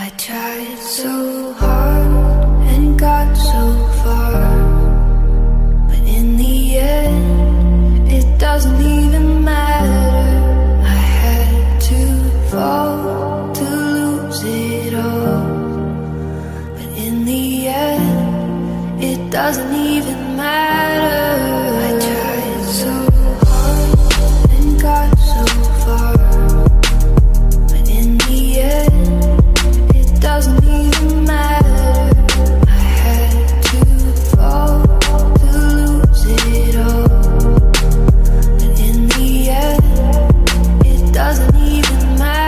I tried so hard and got so far, but in the end, it doesn't even matter. I had to fall to lose it all, but in the end, it doesn't even matter. I tried so hard and got so far, but in the end, it doesn't even matter. I had to fall to lose it all, but in the end, it doesn't even matter.